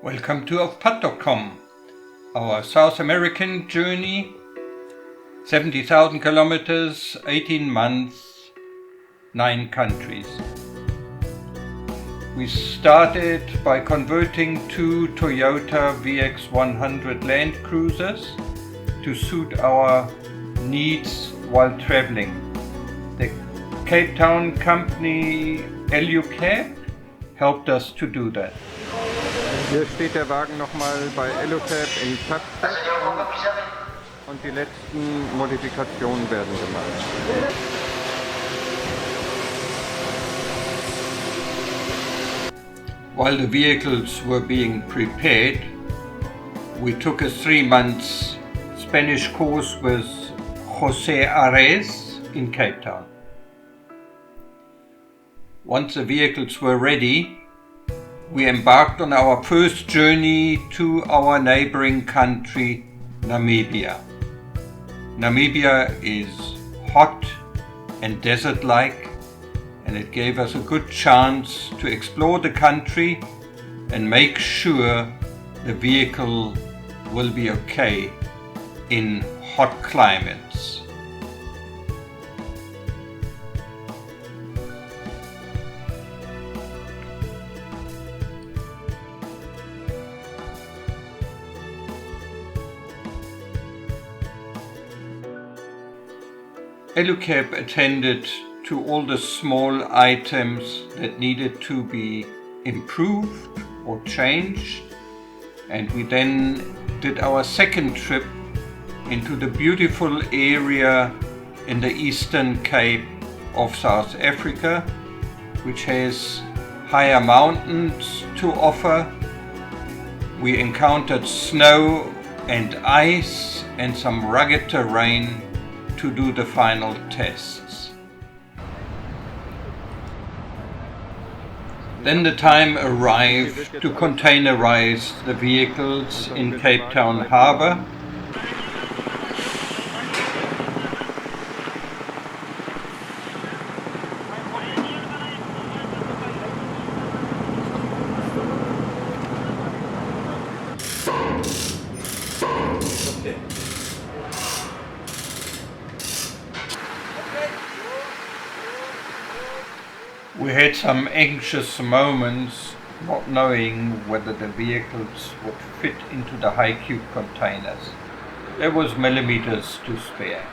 Welcome to offpad.com, our South American journey, 70,000 kilometers, 18 months, 9 countries. We started by converting 2 Toyota VX100 Land Cruisers to suit our needs while traveling. The Cape Town company Cab helped us to do that. Hier steht der Wagen nochmal bei Cab in Pappstedt und die letzten Modifikationen werden gemacht. While the vehicles were being prepared, we took a 3-month Spanish course with José Ares in Cape Town. Once the vehicles were ready, we embarked on our first journey to our neighboring country, Namibia. Namibia is hot and desert-like, and it gave us a good chance to explore the country and make sure the vehicle will be okay in hot climates. Cab attended to all the small items that needed to be improved or changed, and we then did our second trip into the beautiful area in the Eastern Cape of South Africa, which has higher mountains to offer. We encountered snow and ice and some rugged terrain to do the final tests. Then the time arrived to containerize the vehicles in Cape Town Harbour. We had some anxious moments not knowing whether the vehicles would fit into the high cube containers. There was millimeters to spare.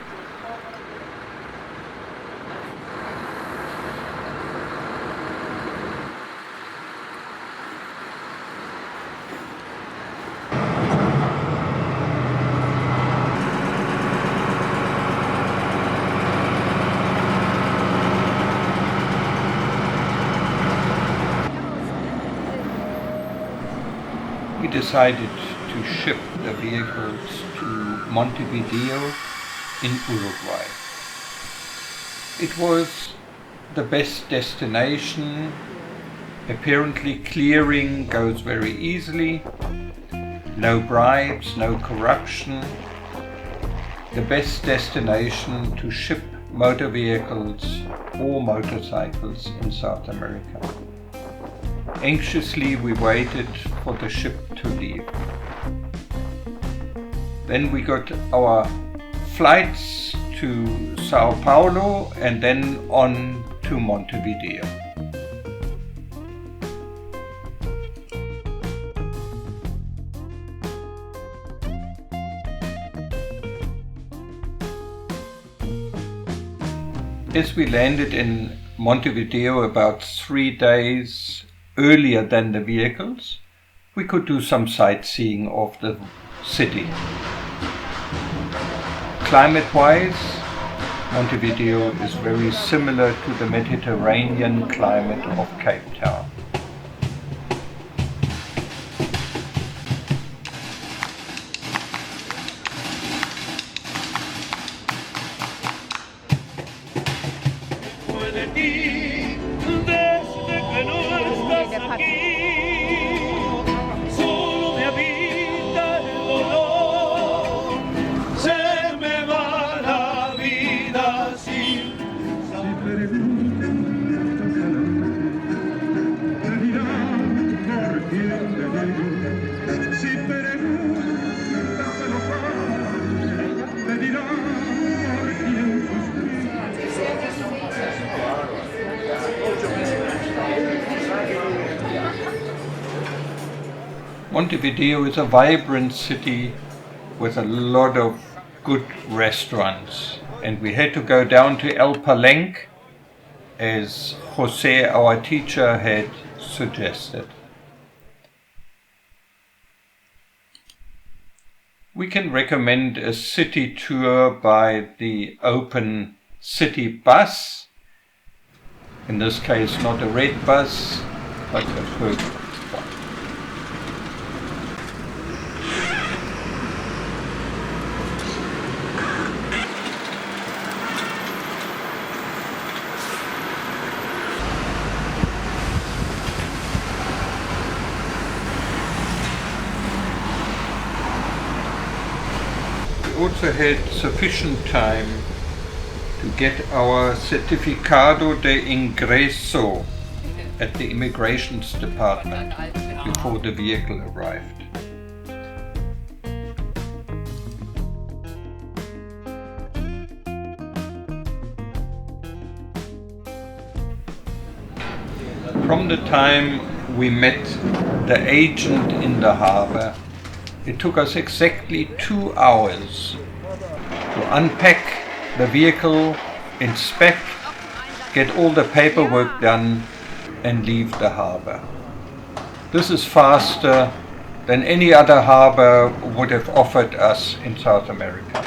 We decided to ship the vehicles to Montevideo in Uruguay. It was the best destination. Apparently clearing goes very easily. No bribes, no corruption. The best destination to ship motor vehicles or motorcycles in South America. Anxiously we waited for the ship to leave. Then we got our flights to Sao Paulo and then on to Montevideo. As we landed in Montevideo about 3 days earlier than the vehicles, we could do some sightseeing of the city. Climate-wise, Montevideo is very similar to the Mediterranean climate of Cape Town. Montevideo is a vibrant city with a lot of good restaurants, and we had to go down to El Palenque as Jose, our teacher, had suggested. We can recommend a city tour by the open city bus, in this case not a red bus, but a purple one. We also had sufficient time to get our certificado de ingreso at the immigrations department before the vehicle arrived. From the time we met the agent in the harbor, it took us exactly 2 hours to unpack the vehicle, inspect, get all the paperwork done, and leave the harbor. This is faster than any other harbor would have offered us in South America.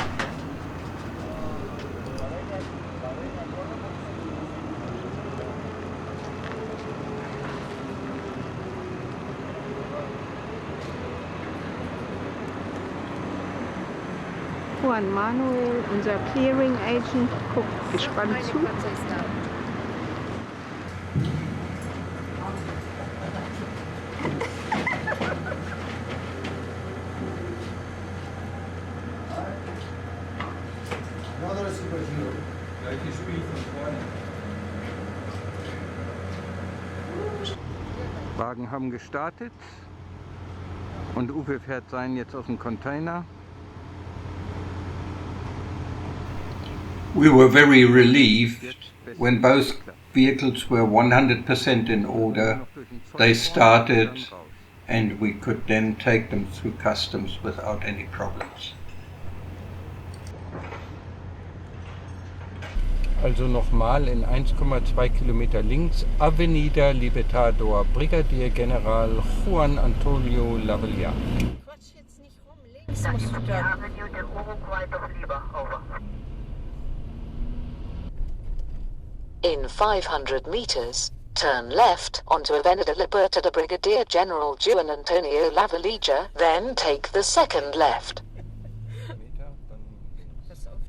Juan Manuel, unser Clearing Agent, guckt gespannt zu. Wagen haben gestartet und Uwe fährt seinen jetzt aus dem Container. We were very relieved when both vehicles were 100% in order. They started and we could then take them through customs without any problems. Also nochmal in 1,2 Kilometer links, Avenida Libertador, Brigadier General Juan Antonio Lavalier. Quatsch jetzt nicht rum, links musst du da. In 500 meters, turn left onto Avenida Libertador Brigadier General Juan Antonio Lavalier, then take the second left.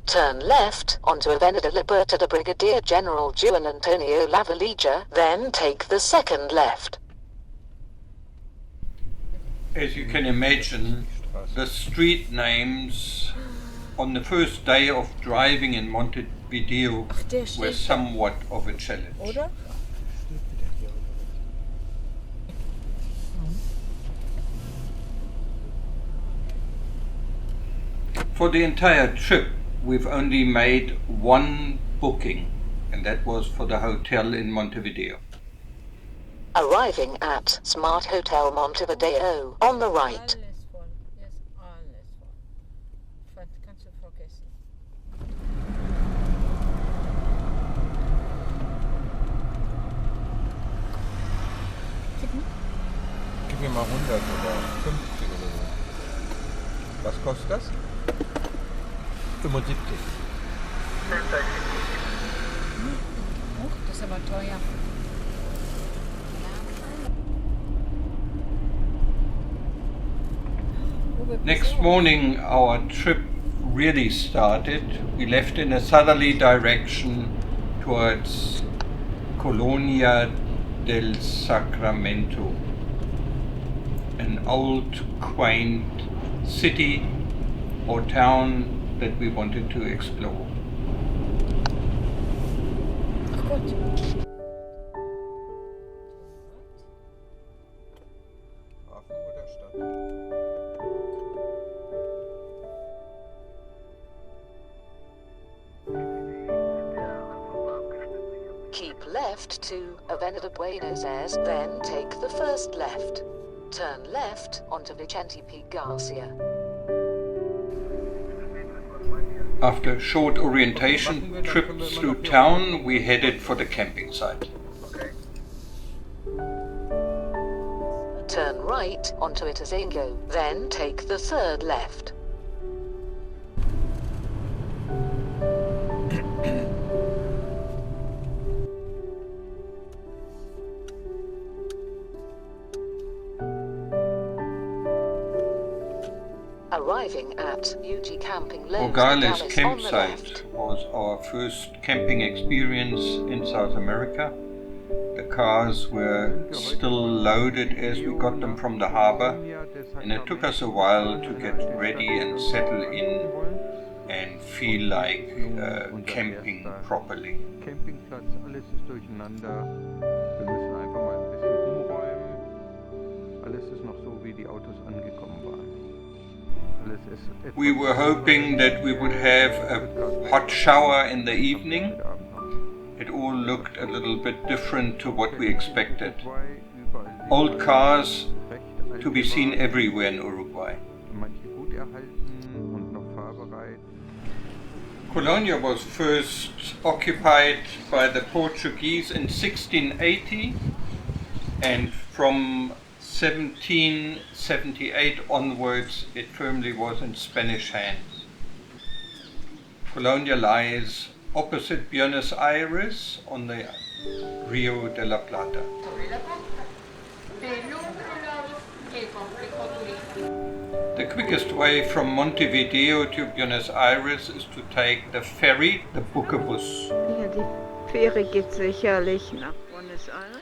Turn left onto Avenida Libertador Brigadier General Juan Antonio Lavalier, then take the second left. As you can imagine, the street names on the first day of driving in Montevideo were somewhat of a challenge. Oder? For the entire trip, we've only made one booking, and that was for the hotel in Montevideo. Arriving at Smart Hotel Montevideo on the right. Alles voll. Hier ist alles voll. Kannst du vergessen. Gib mir mal 100 oder 50 oder so. Was kostet das? 75. Das ist aber teuer. Next morning, our trip really started. We left in a southerly direction towards Colonia del Sacramento, an old, quaint city or town that we wanted to explore. Ach Gott. Keep left to Avenida Buenos Aires, then take the first left. Turn left onto Vicente P. Garcia. After a short orientation trip through town, we headed for the camping site. Turn right onto Itazengo, then take the third left. Arriving at UG Camping Los Nogales Nogales on the campsite left. was our first camping experience in South America. The cars were still loaded as we got them from the harbor, and it took us a while to get ready and settle in and feel like camping properly. Campingplatz, alles ist durcheinander. Wir müssen einfach mal ein bisschen umräumen. Alles ist noch so, wie die Autos angekommen waren. We were hoping that we would have a hot shower in the evening. It all looked a little bit different to what we expected. Old cars to be seen everywhere in Uruguay. Colonia was first occupied by the Portuguese in 1680, and from 1778 onwards it firmly was in Spanish hands. Colonia lies opposite Buenos Aires on the Rio de la Plata. The quickest way from Montevideo to Buenos Aires is to take the ferry, the Bucabus. Ja, die Fähre geht sicherlich nach Buenos Aires.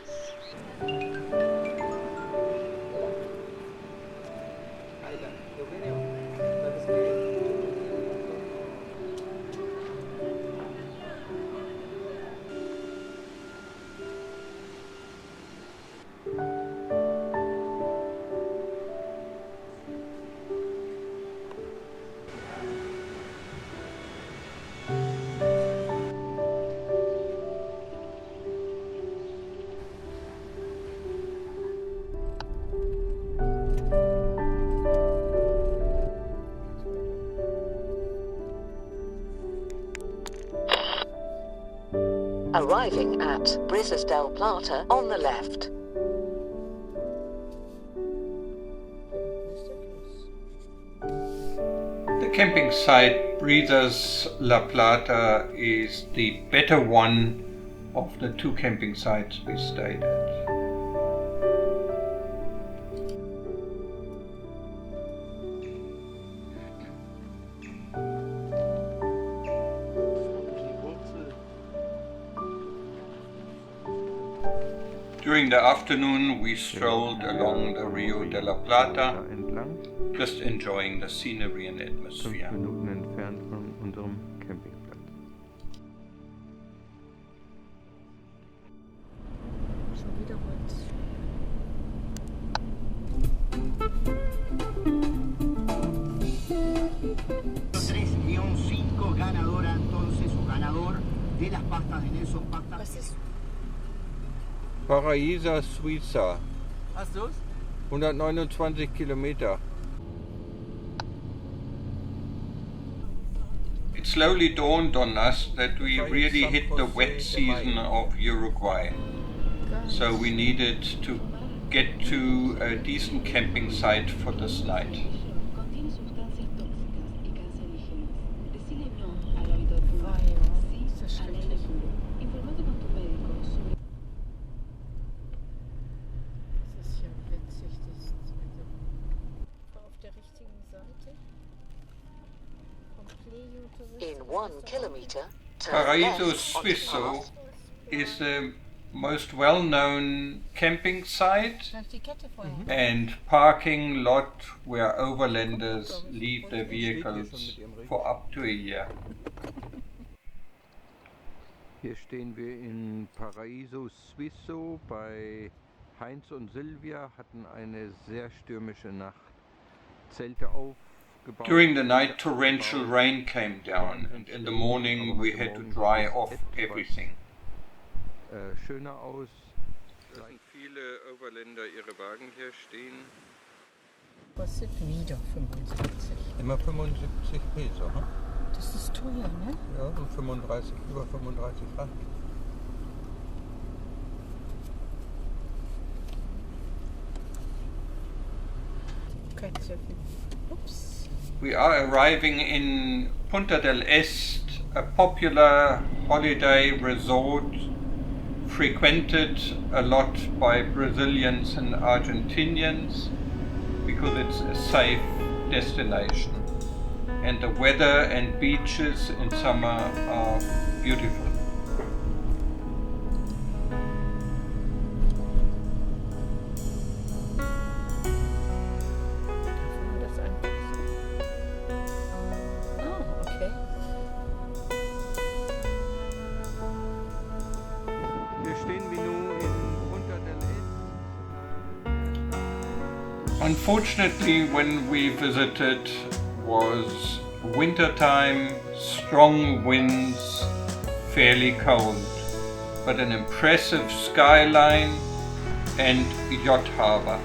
Arriving at Brisas del Plata on the left. The camping site Brisas La Plata is the better one of the two camping sites we stayed at. During the afternoon we strolled along the Rio de la Plata, just enjoying the scenery and 5 atmosphere. Minuten entfernt von unserem Campingplatz. Schon wieder rot. Ganadora entonces o ganador de las pastas de Nelson Pasta. Was ist? Paraíso Suiza, Hast du's? 129 Kilometer. It slowly dawned on us that we really hit the wet season of Uruguay. So we needed to get to a decent camping site for this night. In 1 kilometer, turn Paraíso left onto Suizo path. is the most well-known camping site Die Kette vorher. and parking lot where overlanders leave their vehicles for up to a year. Hier stehen wir in Paraíso Suizo bei Heinz und Silvia hatten eine sehr stürmische Nacht. Zelte aufgebaut. During the night, torrential rain came down, and in the morning we had to dry off everything. Schöner aus. Lassen viele Overländer ihre Wagen hier stehen. Kostet wieder 75. Immer 75 Peso, hm? Das ist teuer, ne? Ja, und 35, über 35 Franken. Oops. We are arriving in Punta del Este, a popular holiday resort frequented a lot by Brazilians and Argentinians because it's a safe destination. And the weather and beaches in summer are beautiful. Unfortunately, when we visited was wintertime, strong winds, fairly cold, but an impressive skyline and yacht harbor.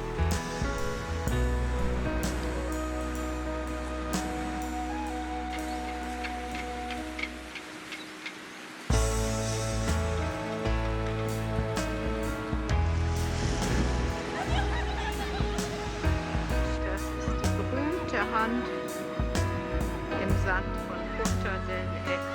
Hand im Sand von Punta del Este.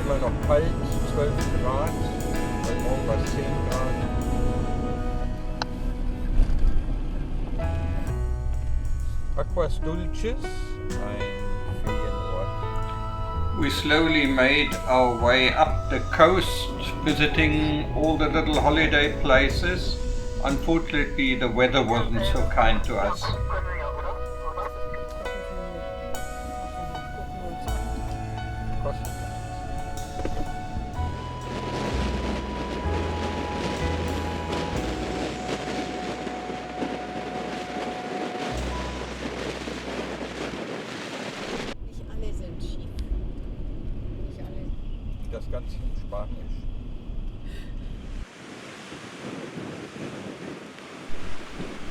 Immer noch kalt, 12 Grad, heute Morgen war es 10 Grad. Aquas Dulces, ein Ferienort. We slowly made our way up the coast, visiting all the little holiday places. Unfortunately, the weather wasn't so kind to us. Das Ganze in Spanisch.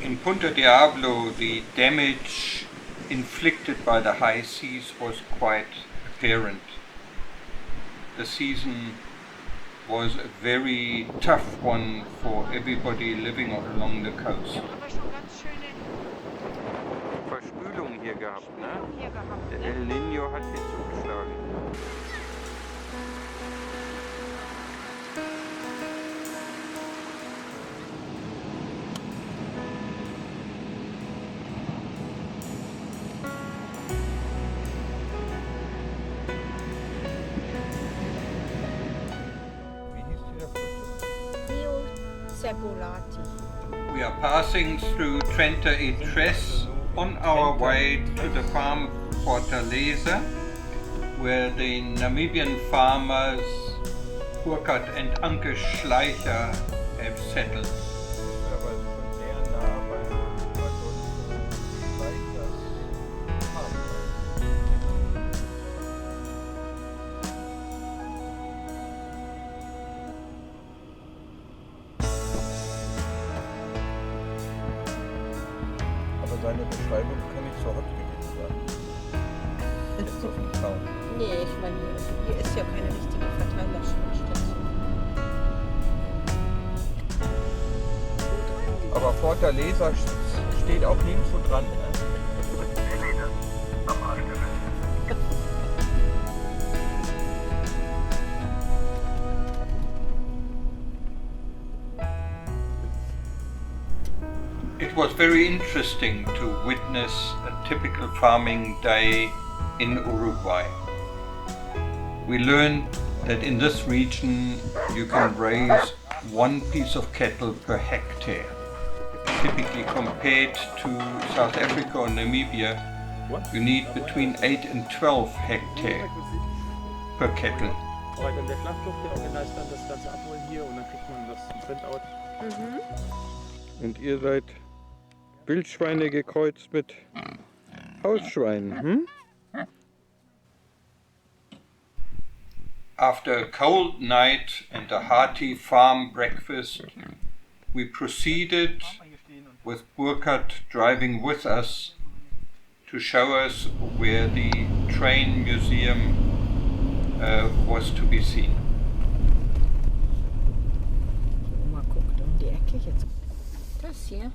In Punta Diablo, the damage inflicted by the high seas was quite apparent. The season was a very tough one for everybody living along the coast. Verspülung hier gehabt, ne? Der El Niño hat hier zugeschlagen. We are passing through Trenta e Tres on our way to the farm Fortaleza, where the Namibian farmers Burkhard and Anke Schleicher have settled. Seine Beschreibung kann nicht so hot gewesen sein. Jetzt auf dem Zaun. Nee, ich meine, hier ist ja keine richtige Verteilerstation. Aber Fortaleza steht auch nirgendwo dran. Ne? Am Arsch der Welt. It was very interesting to witness a typical farming day in Uruguay. We learned that in this region you can raise one piece of cattle per hectare. Typically compared to South Africa or Namibia, What? You need between 8 and 12 hectare per kettle. Aber dann der Flachluft, der organisiert dann das Ganze abholen hier und dann kriegt man das Printout. Und ihr seid Wildschweine gekreuzt mit Hausschweinen, hm? After a cold night and a hearty farm breakfast, we proceeded, with Burkhard driving with us, to show us where the train museum was to be seen. Mal guckt um die Ecke jetzt. Das hier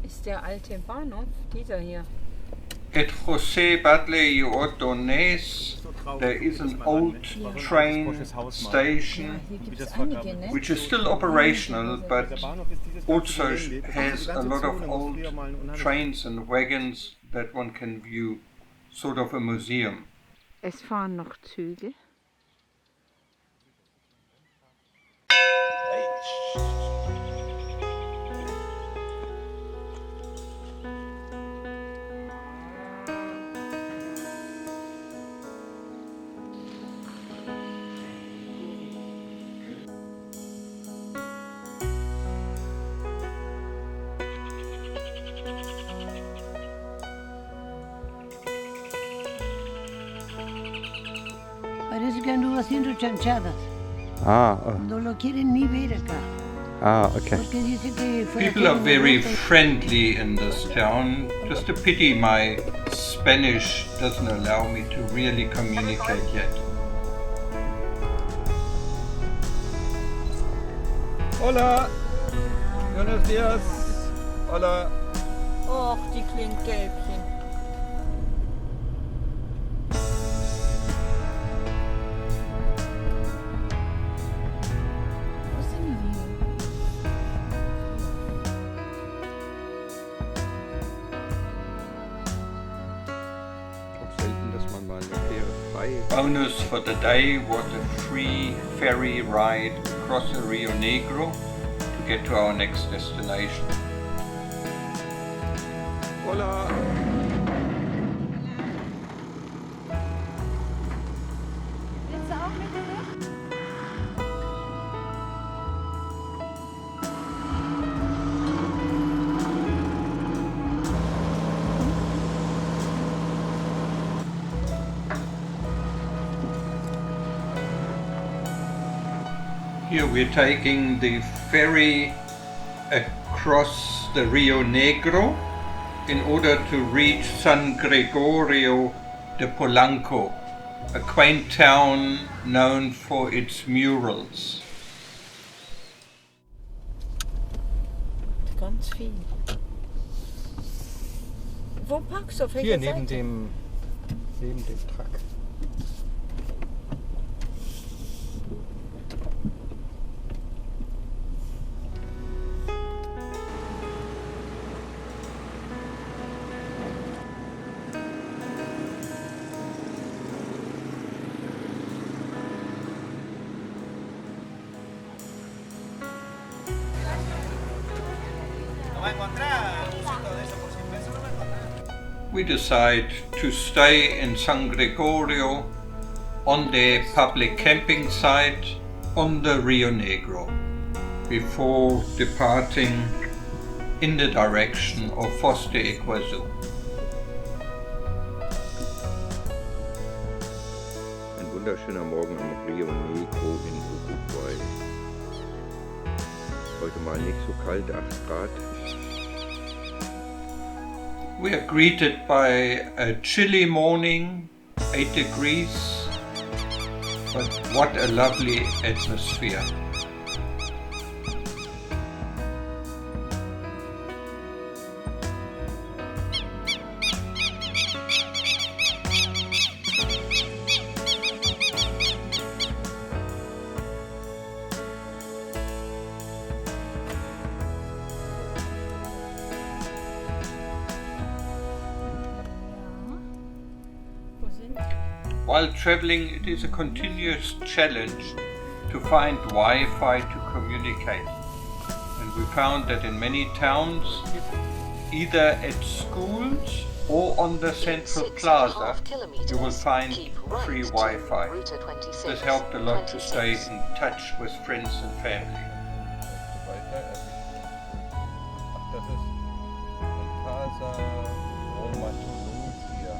ist der alte Bahnhof, dieser hier. At José Badle y Ordonez, there is an old train station Hier gibt es einige, ne? which is still operational, but also has a lot of old trains and wagons that one can view, sort of a museum. Es fahren noch Züge. Parece que andou haciendo chanchadas. No lo quieren ni ver acá. Okay. Porque dice que fue People are aquel very momento- friendly in this town. Just a pity my Spanish doesn't allow me to really communicate yet. Hola! Buenos días! Hola! Och, die kleinen Gelbchen. Was denn hier? Auch selten, dass man mal eine Fähre frei. Bonus for the day was a free ferry ride across the Rio Negro to get to our next destination. Hola! Here we're taking the ferry across the Rio Negro in order to reach San Gregorio de Polanco, a quaint town known for its murals. Ganz viel. Wo parkst du? Auf welcher Hier Seite? neben dem Truck. We decide to stay in San Gregorio on the public camping site on the Rio Negro before departing in the direction of Foz de Iguazu. Ein wunderschöner Morgen am Rio Negro in Uruguay. Heute mal nicht so kalt, 8 Grad. We are greeted by a chilly morning, 8 degrees, but what a lovely atmosphere. Wo sind die? While traveling, it is a continuous challenge to find Wi-Fi to communicate. And we found that in many towns, either at schools or on the central 6.5 plaza, kilometers, you will find keep right free to Wi-Fi. Route 26, This helped a lot to stay 26. in touch with friends and family. Weiter. Ach, das ist Casa Roma Toulouse.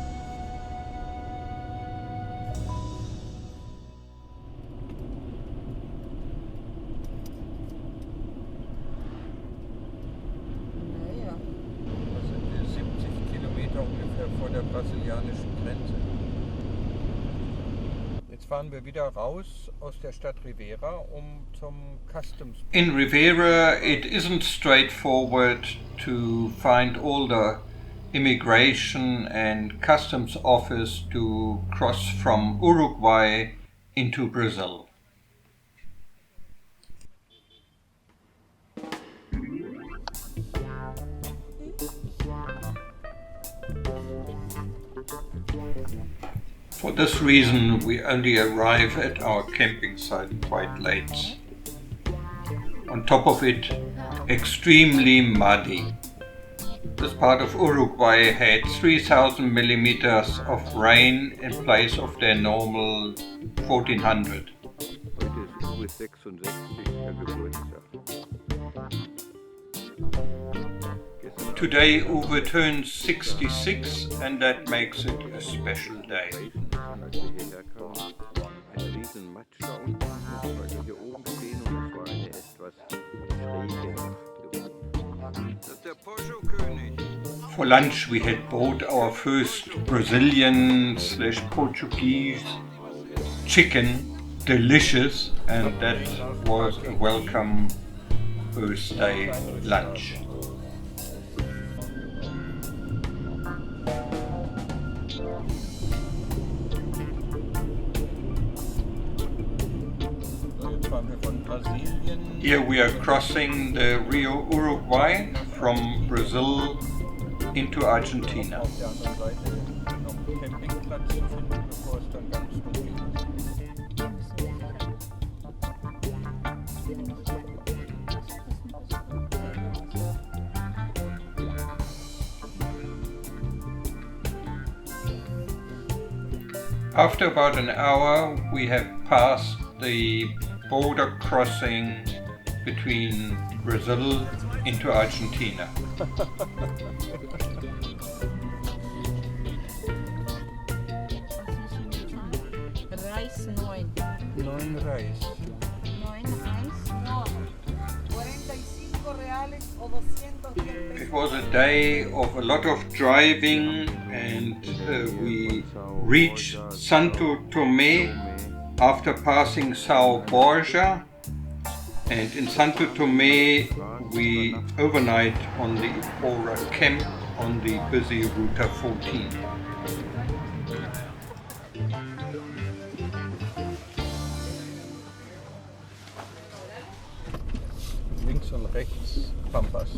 Naja. Das sind wir 70 Kilometer ungefähr vor der brasilianischen Grenze. Jetzt fahren wir wieder raus aus der Stadt Rivera, zum Customs. In Rivera, it isn't straightforward to find all the immigration and customs office to cross from Uruguay into Brazil. For this reason, we only arrive at our camping site quite late. On top of it, extremely muddy. This part of Uruguay had 3,000 millimeters of rain in place of their normal 1,400. Heute ist Uwe 66, der Geburtstag. Today Uwe turns 66 and that makes it a special day. Als wir hierher kamen, ein riesen Matschda unten, weil wir hier oben stehen und es war eine etwas schräge Nacht. Das ist der Porsche-König. For lunch we had bought our first Brazilian/Portuguese chicken, delicious, and that was a welcome birthday lunch. Here we are crossing the Rio Uruguay from Brazil into Argentina. Auf der anderen Seite noch einen Campingplatz zu finden, bevor es dann ganz dunkel ist. After about an hour we have passed the border crossing between Brazil into Argentina. Reis 9. 9 Reis. 9 Reis. It was a day of a lot of driving and we reached Santo Tomé after passing São Borja, and in Santo Tomé we overnight on the Ipora camp on the busy Route 14. Links und rechts Pampas.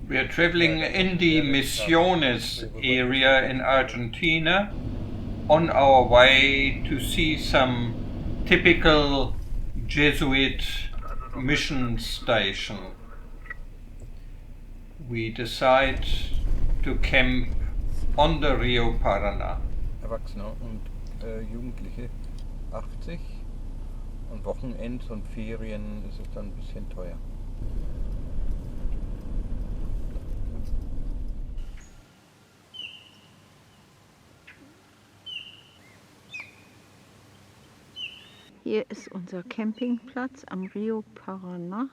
We are traveling in the Misiones area in Argentina on our way to see some typical Jesuit mission station. We decide to camp on the Rio Paraná. Erwachsene und Jugendliche 80 und Wochenends und Ferien ist es dann ein bisschen teuer. Hier ist unser Campingplatz am Rio Paraná.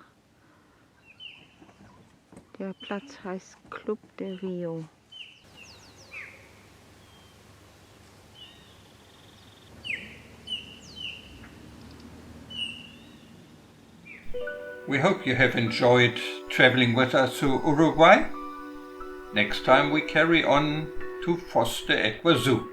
Der Platz heißt Club de Rio. We hope you have enjoyed traveling with us to Uruguay. Next time we carry on to Foz do Iguaçu.